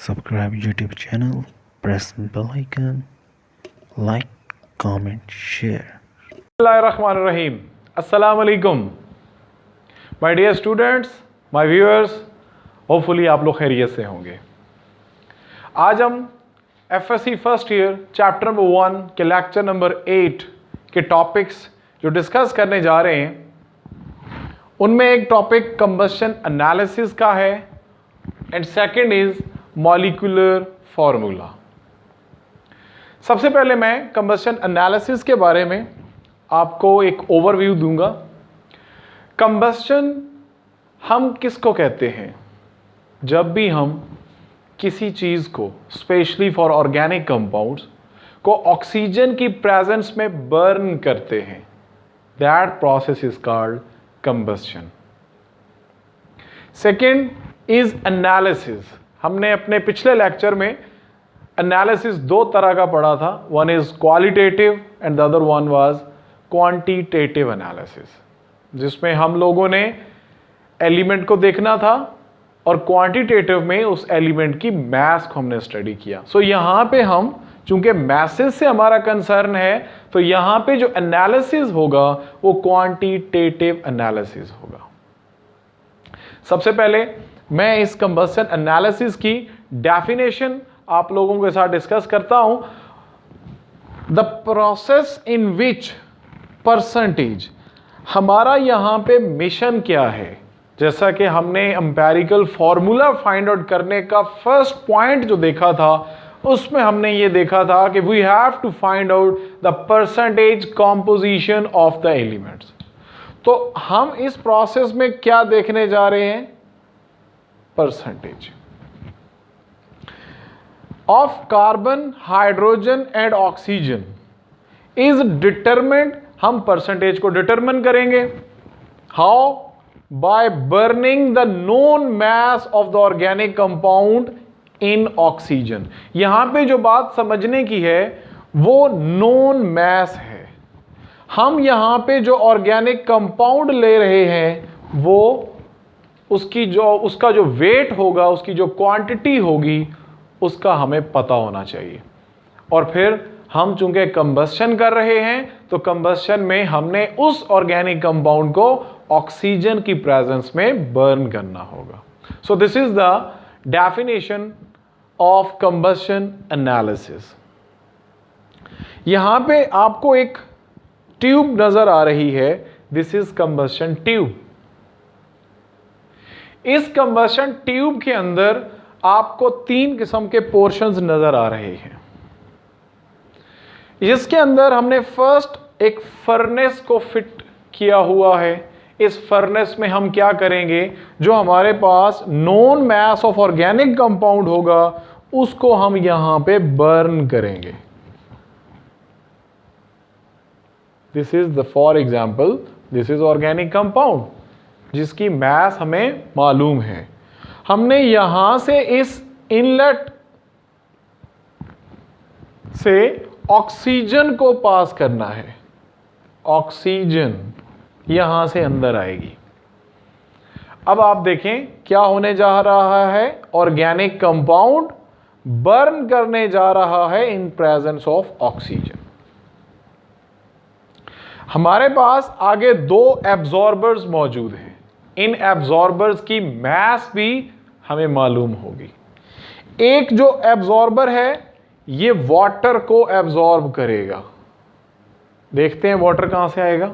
Subscribe YouTube channel, press bell icon, like, comment, share. Bismillahirrahmanirrahim. Assalamu alaikum. My dear students, my viewers, hopefully आप लोग खैरियत से होंगे। आज हम FSC first year chapter number 1 के लेक्चर नंबर 8 के टॉपिक्स जो डिस्कस करने जा रहे हैं उनमें एक टॉपिक कंबशन एनालिसिस का है and second is molecular formula. सबसे पहले मैं कंबशन एनालिसिस के बारे में आपको एक ओवरव्यू दूंगा। कंबशन हम किसको कहते हैं? जब भी हम किसी चीज़ को स्पेशली फॉर ऑर्गेनिक कंपाउंड्स को ऑक्सीजन की प्रेजेंस में बर्न करते हैं, that process is called combustion. Second is analysis. हमने अपने पिछले लेक्चर में एनालिसिस दो तरह का पढ़ा था, one is qualitative and the other one was quantitative analysis, जिसमें हम लोगों ने एलिमेंट को देखना था और क्वांटिटेटिव में उस एलिमेंट की मास को हमने स्टडी किया। सो यहाँ पे हम चूंकि मैसेज से हमारा कंसर्न है तो यहाँ पे जो एनालिसिस होगा वो क्वांटिटेटिव एनालिसिस होगा। सबसे पहले मैं इस कंबशन एनालिसिस की डेफिनेशन आप लोगों के साथ डिस्कस करता हूं। The process in which percentage, हमारा यहां पे मिशन क्या है? जैसा कि हमने एम्पेरिकल फॉर्मूला फाइंड आउट करने का फर्स्ट पॉइंट जो देखा था उसमें हमने ये देखा था कि we have to find out the percentage composition of the elements. तो हम इस प्रोसेस में क्या देखने जा रहे हैं? Percentage of carbon, hydrogen and oxygen is determined. हम परसेंटेज को डिटरमिन करेंगे how? By burning the known mass of the organic compound in oxygen. यहां पे जो बात समझने की है वो नोन मास है। हम यहां पे जो ऑर्गेनिक कंपाउंड ले रहे हैं वो उसका जो वेट होगा, उसकी जो क्वांटिटी होगी, उसका हमें पता होना चाहिए। और फिर हम चूंकि कंबशन कर रहे हैं तो कंबशन में हमने उस ऑर्गेनिक कंपाउंड को ऑक्सीजन की प्रेजेंस में बर्न करना होगा। So this is the definition of combustion analysis. यहां पे आपको एक ट्यूब नजर आ रही है, दिस इज कंबशन ट्यूब। इस कंबशन ट्यूब के अंदर आपको तीन किस्म के पोर्शंस नजर आ रहे हैं। इसके अंदर हमने फर्स्ट एक फर्नेस को फिट किया हुआ है। इस फर्नेस में हम क्या करेंगे? जो हमारे पास known mass of organic compound होगा उसको हम यहां पे बर्न करेंगे। This is the for example, this is organic compound जिसकी मास हमें मालूम है। हमने यहां से इस इनलेट से ऑक्सीजन को पास करना है। ऑक्सीजन यहां से अंदर आएगी। अब आप देखें क्या होने जा रहा है? ऑर्गेनिक कंपाउंड बर्न करने जा रहा है इन प्रेजेंस ऑफ ऑक्सीजन। हमारे पास आगे दो एब्जॉर्बर्स मौजूद हैं। इन एब्जॉर्बर्स की मास भी हमें मालूम होगी। एक जो एब्जॉर्बर है ये वाटर को एब्जॉर्ब करेगा। देखते हैं वाटर कहां से आएगा।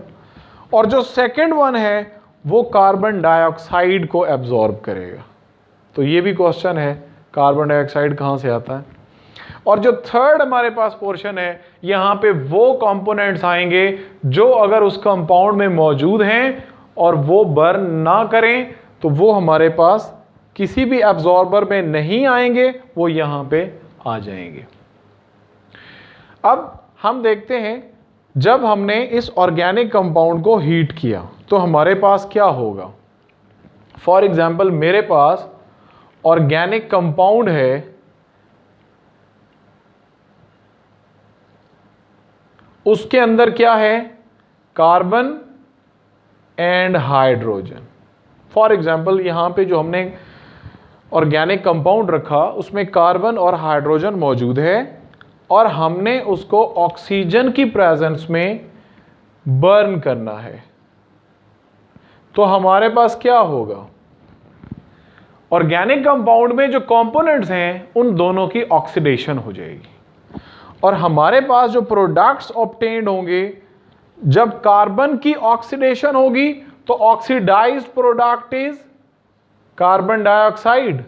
और जो सेकंड वन है वो कार्बन डाइऑक्साइड को एब्जॉर्ब करेगा। तो ये भी क्वेश्चन है, कार्बन डाइऑक्साइड कहां से आता है? और जो थर्ड हमारे पास पोर्शन है यहां पे वो कंपोनेंट्स आएंगे जो अगर उस कंपाउंड में मौजूद हैं और वो बर्न ना करें तो वो हमारे पास किसी भी एब्जॉर्बर में नहीं आएंगे, वो यहां पे आ जाएंगे। अब हम देखते हैं जब हमने इस ऑर्गेनिक कंपाउंड को हीट किया तो हमारे पास क्या होगा। फॉर एग्जाम्पल मेरे पास ऑर्गेनिक कंपाउंड है, उसके अंदर क्या है? Carbon and hydrogen. For example यहां पे जो हमने ऑर्गेनिक कंपाउंड रखा, उसमें कार्बन और हाइड्रोजन मौजूद है और हमने उसको ऑक्सीजन की प्रेजेंस में बर्न करना है, तो हमारे पास क्या होगा? ऑर्गेनिक कंपाउंड में जो कंपोनेंट्स हैं उन दोनों की ऑक्सीडेशन हो जाएगी और हमारे पास जो प्रोडक्ट्स ऑब्टेन्ड होंगे, जब कार्बन की ऑक्सीडेशन होगी तो oxidised product is carbon dioxide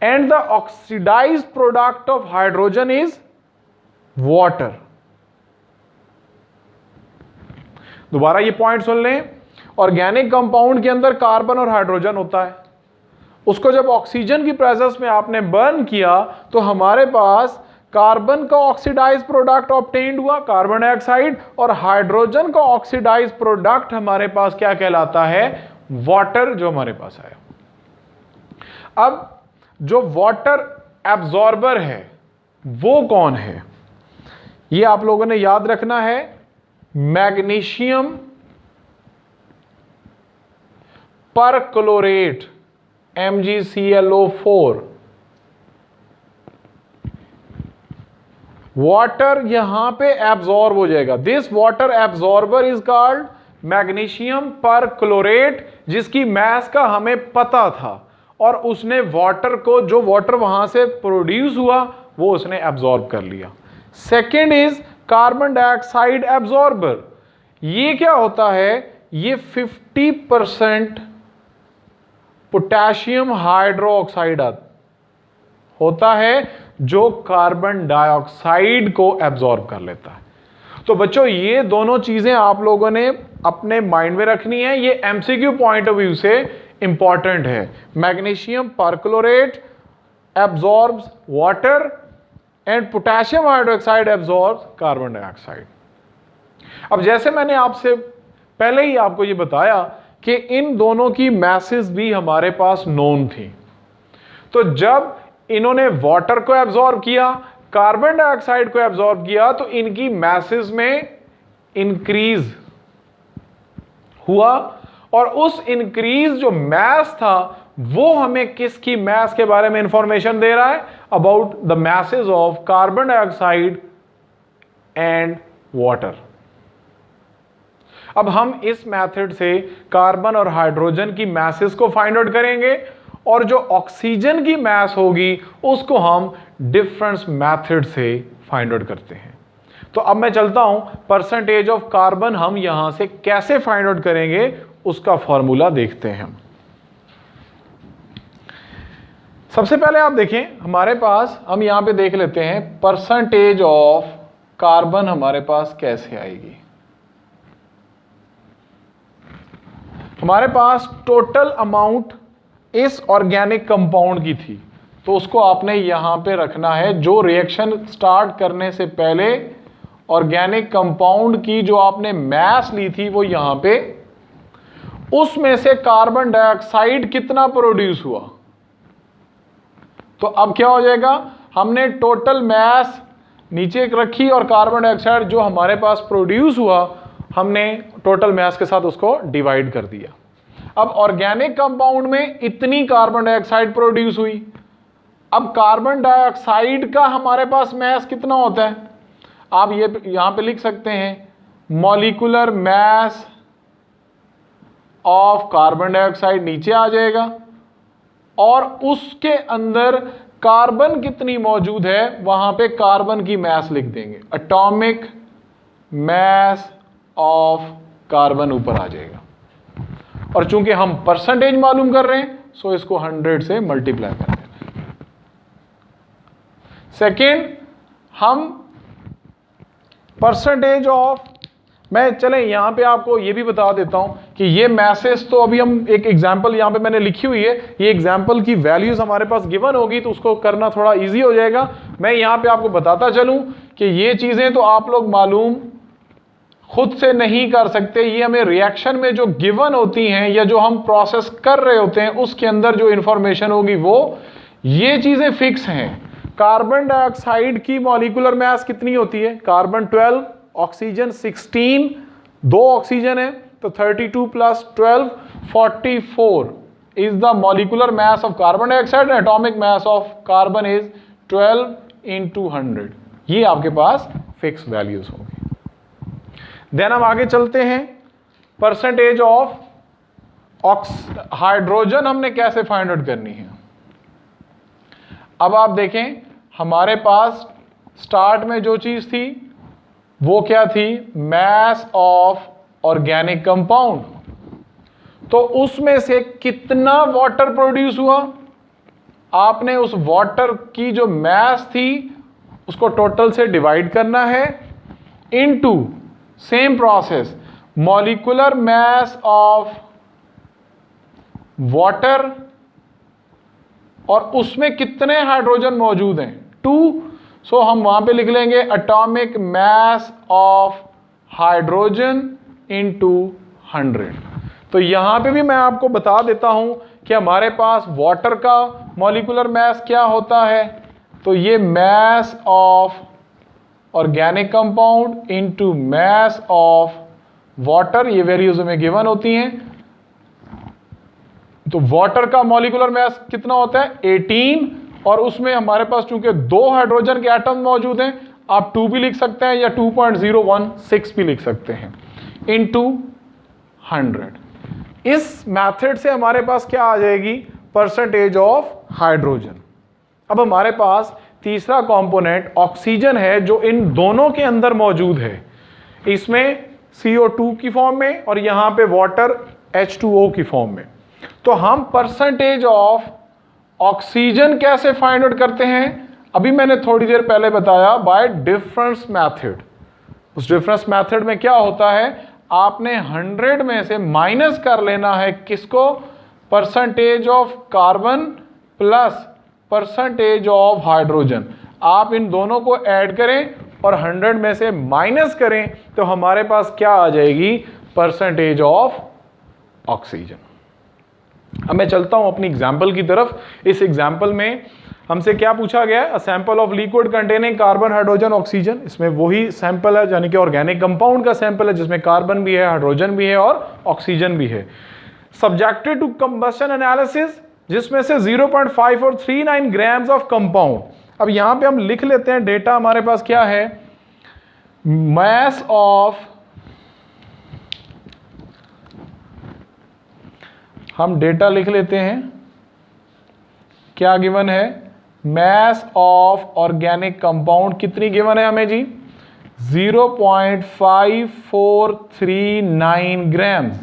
and the oxidised product of hydrogen is water. दोबारा ये पॉइंट सुन लें, ऑर्गेनिक कंपाउंड के अंदर कार्बन और हाइड्रोजन होता है, उसको जब ऑक्सीजन की प्रेजेंस में आपने बर्न किया तो हमारे पास कार्बन का ऑक्सीडाइज प्रोडक्ट ऑब्टेन्ड हुआ कार्बन डाइऑक्साइड, और हाइड्रोजन का ऑक्सीडाइज प्रोडक्ट हमारे पास क्या कहलाता है? वाटर, जो हमारे पास आया। अब जो वाटर एब्जॉर्बर है वो कौन है? ये आप लोगों ने याद रखना है, मैग्नीशियम परक्लोरेट MgClO4। वाटर यहां पे एब्जॉर्ब हो जाएगा। This water absorber is called magnesium perchlorate, जिसकी मास का हमें पता था और उसने वाटर को, जो वाटर वहां से प्रोड्यूस हुआ वो उसने एब्जॉर्ब कर लिया। Second is carbon dioxide absorber. ये क्या होता है? ये 50% पोटेशियम हाइड्रोक्साइड होता है जो कार्बन डाइऑक्साइड को एब्जॉर्ब कर लेता है। तो बच्चों ये दोनों चीजें आप लोगों ने अपने माइंड में रखनी है, ये एमसीक्यू पॉइंट ऑफ व्यू से इंपॉर्टेंट है। Magnesium perchlorate absorbs water and potassium hydroxide absorbs carbon dioxide. अब जैसे मैंने आपसे पहले ही आपको ये बताया कि इन दोनों की मैसेज भी हमारे पास नोन थी, तो जब इन्होंने वाटर को एब्जॉर्ब किया, कार्बन डाइऑक्साइड को एब्जॉर्ब किया, तो इनकी मैसेज में इंक्रीज हुआ और उस इंक्रीज जो मैस था वो हमें किसकी मैस के बारे में इंफॉर्मेशन दे रहा है? About the message of carbon dioxide and water. अब हम इस मेथड से कार्बन और हाइड्रोजन की मैसेज को फाइंड आउट करेंगे और जो ऑक्सीजन की मैस होगी उसको हम डिफरेंस मेथड से फाइंड आउट करते हैं। तो अब मैं चलता हूं, परसेंटेज ऑफ कार्बन हम यहां से कैसे फाइंड आउट करेंगे उसका फॉर्मूला देखते हैं हम। सबसे पहले आप देखें हमारे पास, हम यहां पे देख लेते हैं परसेंटेज ऑफ कार्बन हमारे पास कैसे आएगी। हमारे पास टोटल अमाउंट इस ऑर्गेनिक कंपाउंड की थी, तो उसको आपने यहां पे रखना है। जो रिएक्शन स्टार्ट करने से पहले ऑर्गेनिक कंपाउंड की जो आपने मैस ली थी वो यहां पे, उसमें से कार्बन डाइऑक्साइड कितना प्रोड्यूस हुआ, तो अब क्या हो जाएगा? हमने टोटल मैस नीचे रखी और कार्बन डाइऑक्साइड जो हमारे पास प्रोड्यूस हुआ हमने टोटल मैस के साथ उसको डिवाइड कर दिया। अब ऑर्गेनिक कंपाउंड में इतनी कार्बन डाइऑक्साइड प्रोड्यूस हुई। अब कार्बन डाइऑक्साइड का हमारे पास मैस कितना होता है? आप ये यहां पे लिख सकते हैं, molecular mass of carbon dioxide नीचे आ जाएगा और उसके अंदर कार्बन कितनी मौजूद है वहां पे कार्बन की मैस लिख देंगे। एटॉमिक मैस ऑफ कार्बन ऊपर आ जाएगा और चूंकि हम परसेंटेज मालूम कर रहे हैं सो इसको 100 से मल्टीप्लाई कर देना। सेकेंड, हम परसेंटेज ऑफ, मैं चलें यहां पे आपको ये भी बता देता हूं कि ये मैसेज तो अभी हम एक एग्जांपल यहां पे मैंने लिखी हुई है, ये एग्जांपल की वैल्यूज हमारे पास गिवन होगी तो उसको करना थोड़ा इजी हो जाएगा। मैं यहां पे आपको बताता चलूं कि ये चीजें तो आप लोग मालूम खुद से नहीं कर सकते, ये हमें रिएक्शन में जो गिवन होती हैं या जो हम प्रोसेस कर रहे होते हैं उसके अंदर जो इंफॉर्मेशन होगी वो, ये चीजें फिक्स हैं। कार्बन डाइऑक्साइड की मॉलिक्यूलर मास कितनी होती है? कार्बन 12, ऑक्सीजन 16, 2 ऑक्सीजन है तो 32 + 12 44 is the molecular mass of carbon dioxide and atomic mass of carbon is 12 into 100. ये आपके पास फिक्स वैल्यूज होंगे. देन हम आगे चलते हैं. परसेंटेज ऑफ हाइड्रोजन हमने कैसे फाइंड आउट करनी है. अब आप देखें हमारे पास स्टार्ट में जो चीज थी वो क्या थी, मास ऑफ ऑर्गेनिक कंपाउंड. तो उसमें से कितना वाटर प्रोड्यूस हुआ, आपने उस वाटर की जो मास थी उसको टोटल से डिवाइड करना है into same process molecular mass of water और उसमें कितने हाइड्रोजन मौजूद हैं 2. सो हम वहां पे लिख लेंगे atomic mass of hydrogen into 100. तो यहां पे भी मैं आपको बता देता हूं कि हमारे पास वाटर का मॉलिक्यूलर मास क्या होता है. तो ये मास of organic compound into mass of water, ये वैल्यूज में गिवन होती हैं. तो वाटर का मॉलिक्यूलर मास कितना होता है 18 और उसमें हमारे पास चूंकि 2 हाइड्रोजन के एटम मौजूद हैं, आप 2 भी लिख सकते हैं या 2.016 भी लिख सकते हैं इनटू 100. इस मेथड से हमारे पास क्या आ जाएगी, परसेंटेज ऑफ हाइड्रोजन. अब हमारे पास तीसरा कंपोनेंट ऑक्सीजन है जो इन दोनों के अंदर मौजूद है. इसमें CO2 की फॉर्म में और यहां पे वाटर H2O की फॉर्म में. तो हम परसेंटेज ऑफ ऑक्सीजन कैसे फाइंड आउट करते हैं, अभी मैंने थोड़ी देर पहले बताया बाय डिफरेंस मेथड. उस डिफरेंस मेथड में क्या होता है, आपने 100 में से माइनस कर लेना है किसको, percentage of carbon plus percentage of hydrogen. आप इन दोनों को ऐड करें और 100 में से माइनस करें तो हमारे पास क्या आ जाएगी, परसेंटेज ऑफ ऑक्सीजन. अब मैं चलता हूं अपनी एग्जाम्पल की तरफ. इस एग्जाम्पल में हमसे क्या पूछा गया है, a sample of liquid containing carbon hydrogen oxygen. इसमें वही सैंपल है यानी कि ऑर्गेनिक कंपाउंड का सैंपल है जिसमें कार्बन भी है, हाइड्रोजन भी है और ऑक्सीजन भी है. सब्जेक्टेड टू कंबशन एनालिसिस, जिसमें से 0.5 और 39 ग्राम्स ऑफ कंपाउंड. अब यहां पे हम लिख लेते हैं डेटा हमारे पास क्या है, मास ऑफ, हम डेटा लिख लेते हैं क्या गिवन है, मास ऑफ ऑर्गेनिक कंपाउंड कितनी गिवन है हमें जी, 0.5439 grams.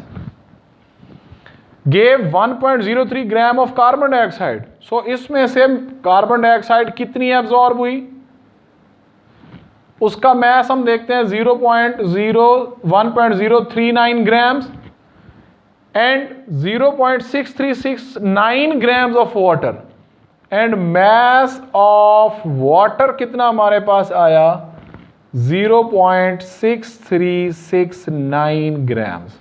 Gave 1.03 gram of carbon dioxide. So इसमें से कार्बन डाइऑक्साइड कितनी एब्जॉर्ब हुई, उसका मास हम देखते हैं 1.039 grams and 0.6369 grams of water. And mass of water कितना हमारे पास आया, 0.6369 ग्राम्स.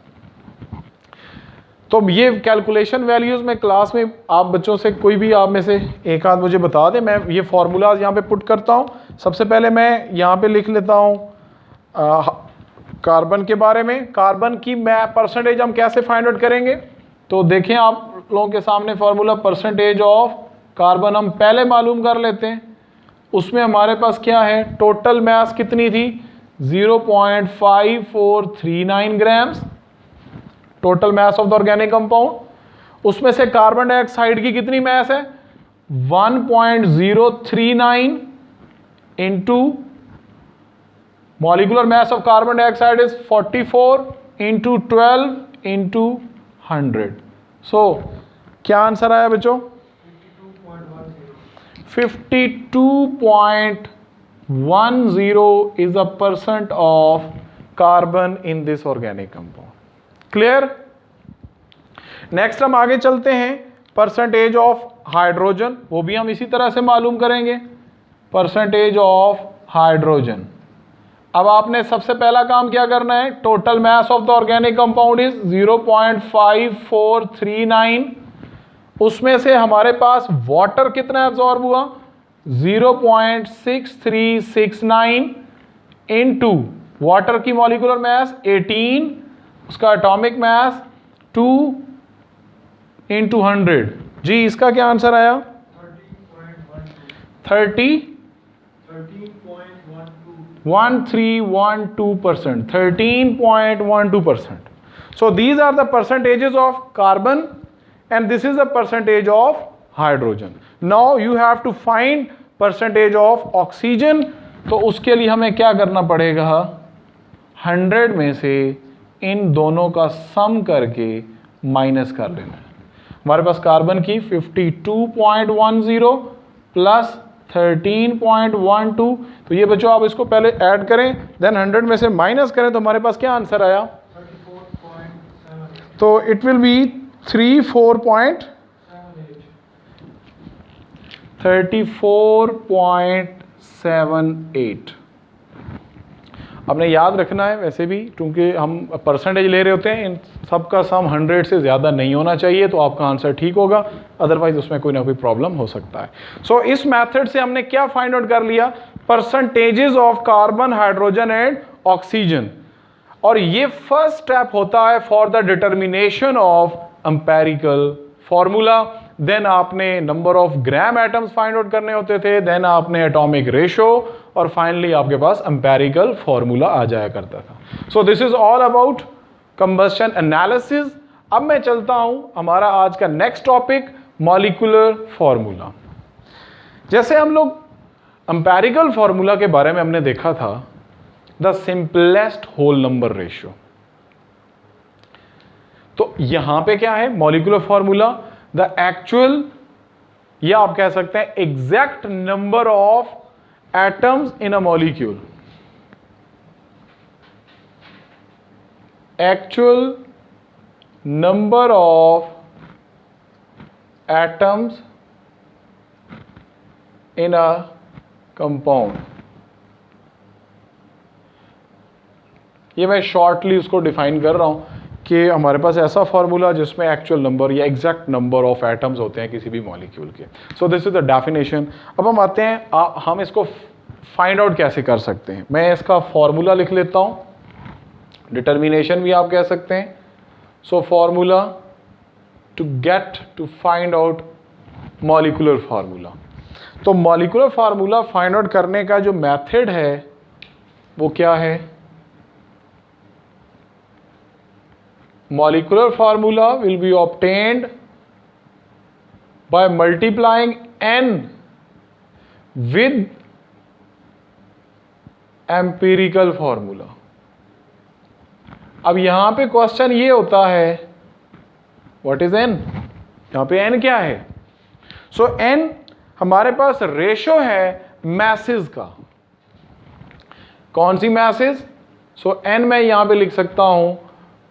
तो ये कैलकुलेशन वैल्यूज में क्लास में आप बच्चों से कोई भी आप में से एक आध मुझे बता दें, मैं ये फॉर्मूलाज यहाँ पे पुट करता हूँ. सबसे पहले मैं यहाँ पे लिख लेता हूँ कार्बन के बारे में. कार्बन की परसेंटेज हम कैसे फाइंड आउट करेंगे, तो देखें आप लोगों के सामने फॉर्मूला परसेंटेज ऑफ कार्बन हम पहले मालूम कर लेते हैं. उसमें हमारे पास क्या है, टोटल मास कितनी थी 0.5439 grams total mass of the organic compound. उसमें से कार्बन डाइऑक्साइड की कितनी मास है 1.039 into molecular mass of carbon dioxide is 44 into 12 into 100. सो क्या आंसर आया बच्चों, 52.10 is the percent of carbon in this organic compound. Clear. Next हम आगे चलते हैं, परसेंटेज ऑफ हाइड्रोजन, वो भी हम इसी तरह से मालूम करेंगे. परसेंटेज ऑफ हाइड्रोजन, अब आपने सबसे पहला काम क्या करना है, total mass of the organic compound is 0.5439. उसमें से हमारे पास वाटर कितना एब्जॉर्ब हुआ 0.6369 इनटू वाटर की मॉलिक्यूलर मास 18, उसका एटॉमिक मास 2 इंटू 100। जी इसका क्या आंसर आया? 13.12%. 13.12%. So these are the percentages of carbon and this is the percentage of hydrogen. Now you have to find percentage of oxygen. तो उसके लिए हमें क्या करना पड़ेगा? 100 में से इन दोनों का सम करके माइनस कर लेना है। हमारे पास कार्बन की 52.10 प्लस 13.12, तो ये बच्चों आप इसको पहले ऐड करें, देन 100 में से माइनस करें, तो हमारे पास क्या आंसर आया? 34.7। तो इट विल बी 34.78। आपने याद रखना है वैसे भी, क्योंकि हम परसेंटेज ले रहे होते हैं, इन सब का सम 100 से ज़्यादा नहीं होना चाहिए, तो आपका आंसर ठीक होगा, अदरवाइज उसमें कोई ना कोई प्रॉब्लम हो सकता है। सो इस मेथड से हमने क्या फाइंड आउट कर लिया? Percentages of carbon, hydrogen and oxygen. और ये फर्स्ट स्टेप होता है for the determination of empirical formula. Then आपने number of gram atoms find out करने होते थे, देन आपने एटॉमिक रेशो, और फाइनली आपके पास एम्पेरिकल फॉर्मूला आ जाया करता था। So this is all about combustion analysis. अब मैं चलता हूं हमारा आज का नेक्स्ट टॉपिक, मॉलिक्यूलर फॉर्मूला। जैसे हम लोग एम्पेरिकल फॉर्मूला के बारे में हमने देखा था, the simplest whole number ratio. तो यहां पे क्या है? मॉलिक्यूलर फॉर्मूला, द एक्चुअल, या आप कह सकते हैं exact number of atoms in a molecule, actual number of atoms in a compound। ये मैं शॉर्टली उसको डिफाइन कर रहा हूं कि हमारे पास ऐसा फॉर्मूला जिसमें एक्चुअल नंबर या एग्जैक्ट नंबर ऑफ एटम्स होते हैं किसी भी मॉलिक्यूल के। So this is the definition. अब हम आते हैं, हम इसको फाइंड आउट कैसे कर सकते हैं। मैं इसका फॉर्मूला लिख लेता हूं, डिटर्मिनेशन भी आप कह सकते हैं। So formula to get to find out molecular formula. तो मॉलिक्यूलर फार्मूला फाइंड आउट करने का जो मेथड है वो क्या है? Molecular formula will be obtained by multiplying n with empirical formula। अब यहां पे क्वेश्चन ये होता है, व्हाट इज n? यहां पे n क्या है? सो n हमारे पास रेशो है मैसेज का। कौन सी मैसेज? सो n मैं यहां पे लिख सकता हूं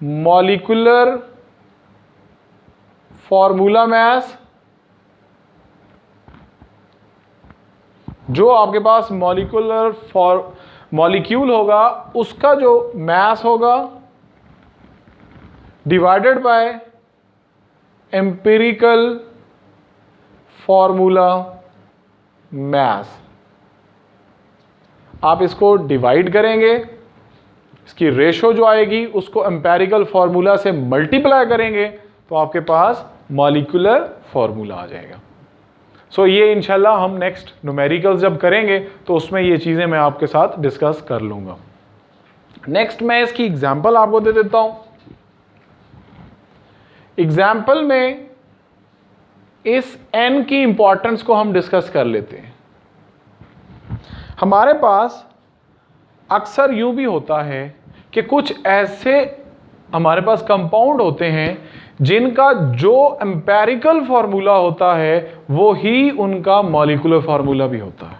मॉलिक्यूलर फॉर्मूला मास। जो आपके पास मॉलिक्यूल होगा उसका जो मास होगा divided by empirical formula mass. आप इसको डिवाइड करेंगे, इसकी रेशो जो आएगी उसको एम्पेरिकल फॉर्मूला से मल्टीप्लाई करेंगे, तो आपके पास मॉलिक्यूलर फॉर्मूला आ जाएगा। सो ये इंशाल्लाह हम नेक्स्ट न्यूमेरिकल्स जब करेंगे तो उसमें ये चीज़ें मैं आपके साथ डिस्कस कर लूँगा। नेक्स्ट मैं इसकी एग्जांपल आपको दे देता हूँ। एग्जाम्पल में इस n की इंपॉर्टेंस को हम डिस्कस कर लेते हैं। हमारे पास अक्सर यूं भी होता है कि कुछ ऐसे हमारे पास कंपाउंड होते हैं जिनका जो एम्पेरिकल फॉर्मूला होता है वो ही उनका मॉलिक्यूलर फॉर्मूला भी होता है।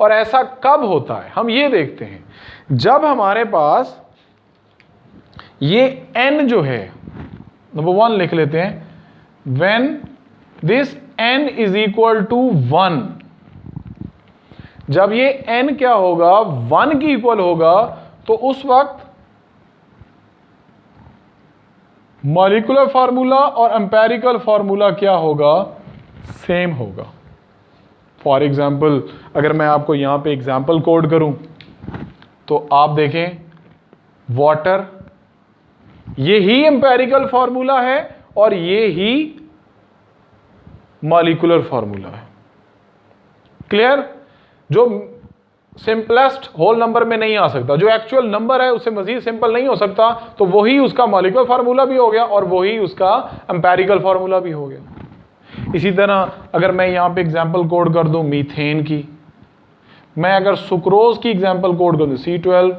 और ऐसा कब होता है हम ये देखते हैं, जब हमारे पास ये n जो है, नंबर 1 लिख लेते हैं, when this n is equal to 1, जब ये n क्या होगा 1 की इक्वल होगा तो उस वक्त मॉलिक्यूलर फार्मूला और एम्पेरिकल फार्मूला क्या होगा? सेम होगा। फॉर एग्जाम्पल अगर मैं आपको यहां पे एग्जाम्पल कोड करूं तो आप देखें, वाटर ये ही एम्पेरिकल फार्मूला है और ये ही मॉलिक्यूलर फॉर्मूला है। क्लियर? जो सिंपलेस्ट होल नंबर में नहीं आ सकता, जो एक्चुअल नंबर है उससे मजीद सिंपल नहीं हो सकता, तो वही उसका मॉलिक्यूलर फार्मूला भी हो गया और वही उसका एम्पेरिकल फार्मूला भी हो गया। इसी तरह अगर मैं यहां पे एग्जांपल कोड कर दूं मीथेन की, मैं अगर सुक्रोज की एग्जांपल कोड कर दूं C12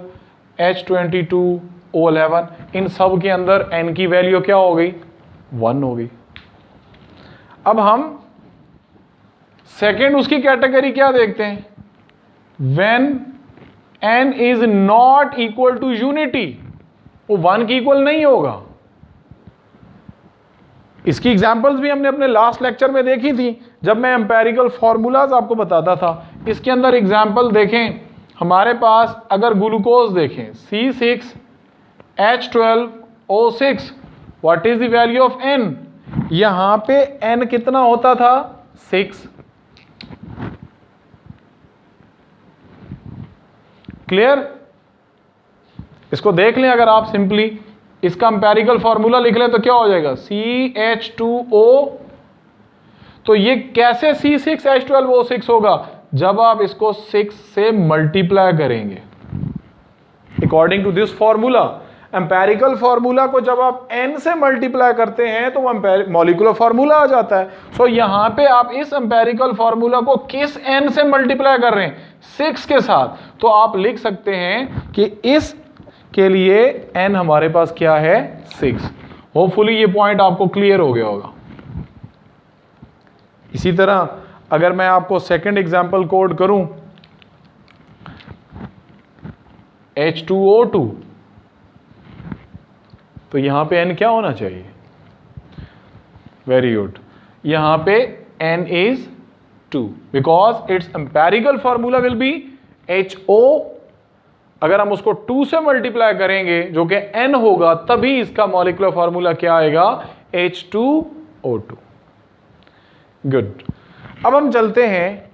H22 O11, इन सब के अंदर n की वैल्यू क्या हो गई? 1 हो गई। अब हम सेकेंड उसकी कैटेगरी क्या देखते हैं? When n is not equal to unity, वो 1 की इक्वल नहीं होगा। इसकी एग्जांपल्स भी हमने अपने लास्ट लेक्चर में देखी थी जब मैं एम्पेरिकल फॉर्मूलाज आपको बताता था। इसके अंदर एग्जांपल देखें, हमारे पास अगर ग्लूकोज देखें C6H12O6, what is the value of n? यहां पे n कितना होता था? 6। क्लियर? इसको देख लें, अगर आप सिंपली इसका एम्पेरिकल फॉर्मूला लिख लें तो क्या हो जाएगा? CH2O। तो ये कैसे C6H12O6 होगा? जब आप इसको 6 से मल्टीप्लाई करेंगे according to this formula. Empirical formula को जब आप n से मल्टीप्लाई करते हैं तो वो मॉलिक्यूलर फॉर्मूला आ जाता है। सो यहां पे आप इस एम्पेरिकल फॉर्मूला को किस n से मल्टीप्लाई कर रहे हैं? 6 के साथ। तो आप लिख सकते हैं कि इस के लिए n हमारे पास क्या है? 6। होपफुली ये पॉइंट आपको क्लियर हो गया होगा। इसी तरह अगर मैं आपको सेकंड एग्जांपल कोड करूं H2O2, तो यहां पे n क्या होना चाहिए? वेरी गुड, यहां पे n is 2 because it's empirical formula will be HO। अगर हम उसको 2 से मल्टीप्लाई करेंगे जो कि n होगा, तभी इसका मॉलिक्यूलर फॉर्मूला क्या आएगा? H2O2। गुड। अब हम चलते हैं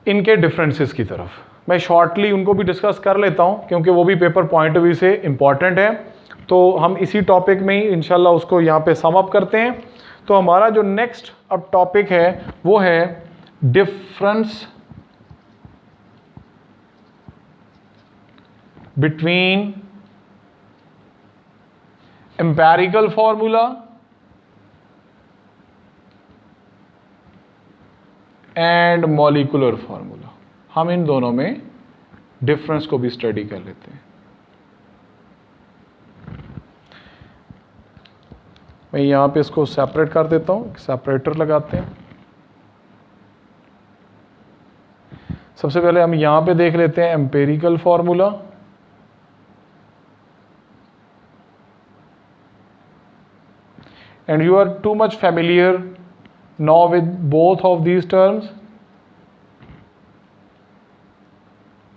इनके डिफरेंसेस की तरफ। मैं शॉर्टली उनको भी डिस्कस कर लेता हूं क्योंकि वो भी पेपर पॉइंट ऑफ व्यू से इंपॉर्टेंट है। तो हम इसी टॉपिक में ही इंशाल्लाह उसको यहाँ पे सम अप करते हैं। तो हमारा जो नेक्स्ट अब टॉपिक है वो है difference between empirical formula and molecular formula. हम इन दोनों में डिफरेंस को भी स्टडी कर लेते हैं। मैं यहां पे इसको सेपरेट कर देता हूं, सेपरेटर लगाते हैं। सबसे पहले हम यहां पे देख लेते हैं empirical formula and you are too much familiar now with both of these terms.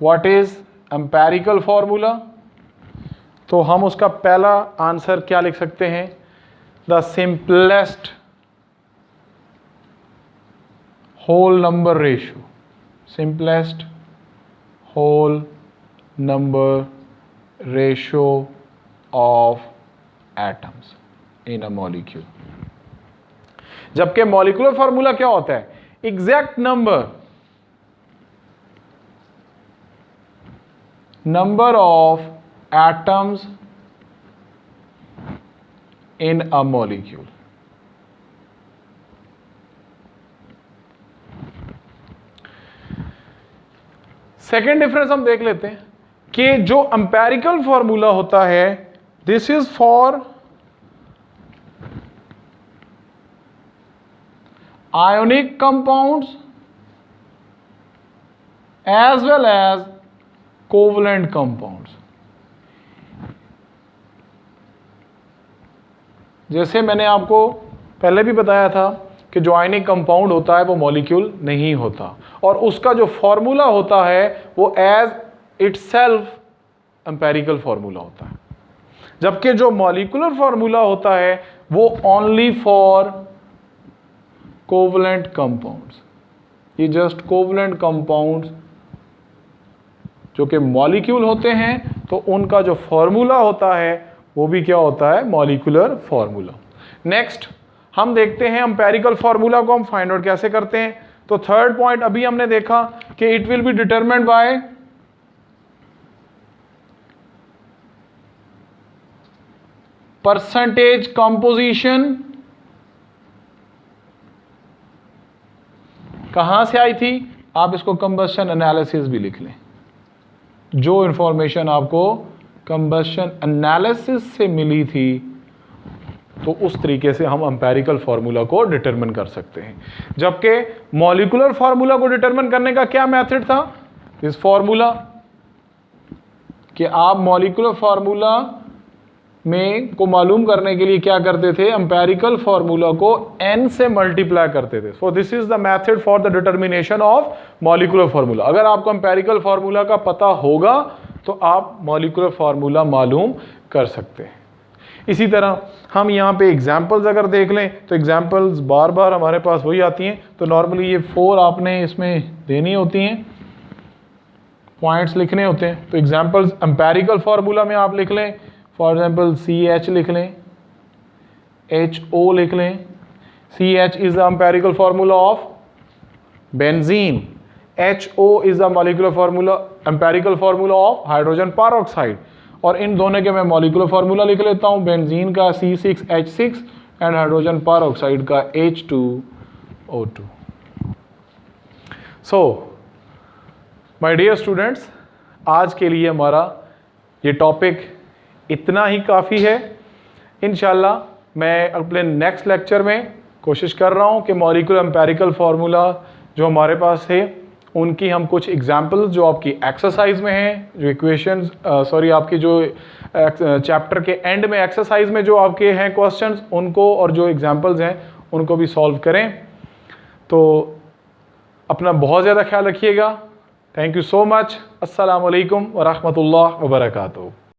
What is empirical formula? तो हम उसका पहला आंसर क्या लिख सकते हैं? The simplest whole number ratio, simplest whole number ratio of atoms in a molecule। जबकि molecular formula क्या होता है? Exact number of atoms in a molecule। Second difference हम देख लेते हैं कि जो एम्पेरिकल फॉर्मूला होता है, this is for ionic compounds as well as covalent compounds. जैसे मैंने आपको पहले भी बताया था कि जो आयनिक कंपाउंड होता है वो मॉलिक्यूल नहीं होता और उसका जो फॉर्मूला होता है वो एज इटसेल्फ एम्पेरिकल फॉर्मूला होता है, जबकि जो मॉलिक्यूलर फॉर्मूला होता है वो ओनली फॉर कोवलेंट कंपाउंड्स। ये जस्ट कोवलेंट कंपाउंड्स जो कि मॉलिक्यूल होते हैं तो उनका जो फॉर्मूला होता है वो भी क्या होता है? Molecular formula. नेक्स्ट हम देखते हैं एम्पेरिकल फार्मूला को हम फाइंड आउट कैसे करते हैं। तो थर्ड पॉइंट अभी हमने देखा कि it will be determined by percentage composition. कहां से आई थी, आप इसको कंबशन एनालिसिस भी लिख लें। जो इंफॉर्मेशन आपको कंबशन एनालिसिस से मिली थी, तो उस तरीके से हम एम्पेरिकल फार्मूला को डिटरमिन कर सकते हैं। जबकि मॉलिक्यूलर फार्मूला को डिटरमिन करने का क्या मेथड था, इस फार्मूला कि आप मॉलिक्यूलर फार्मूला में को मालूम करने के लिए क्या करते थे, एम्पेरिकल फार्मूला को n से मल्टीप्लाई करते थे। So this is the method for the determination of molecular formula. अगर आपको एम्पेरिकल फार्मूला का पता होगा तो आप मॉलिक्यूलर फार्मूला मालूम कर सकते हैं। इसी तरह हम यहाँ पे एग्जाम्पल्स अगर देख लें तो एग्जाम्पल्स बार बार हमारे पास वही आती हैं। तो नॉर्मली ये 4 आपने इसमें देनी होती हैं, पॉइंट्स लिखने होते हैं। तो एग्जाम्पल्स एम्पेरिकल फार्मूला में आप लिख लें, फॉर एग्जाम्पल CH लिख लें, HO लिख लें। CH is the empirical formula of benzene, HO is the molecular formula empirical formula of hydrogen peroxide. और इन दोनों के मैं मॉलिक्यूलर फार्मूला लिख लेता हूं, बेंजीन का C6H6 एंड हाइड्रोजन पेरोक्साइड का H2O2। So my dear students, आज के लिए हमारा ये टॉपिक इतना ही काफ़ी है। इंशाल्लाह मैं अपने नेक्स्ट लेक्चर में कोशिश कर रहा हूँ कि मॉलिक्यूलर एम्पेरिकल फार्मूला जो हमारे पास है उनकी हम कुछ एग्जाम्पल्स जो आपकी एक्सरसाइज में हैं, जो इक्वेशंस आपकी जो चैप्टर के एंड में एक्सरसाइज में जो आपके हैं क्वेश्चंस, उनको और जो एग्जाम्पल्स हैं उनको भी सॉल्व करें। तो अपना बहुत ज़्यादा ख्याल रखिएगा। Thank you so much. अस्सलाम वालेकुम व रहमतुल्लाह व बरकातुहू।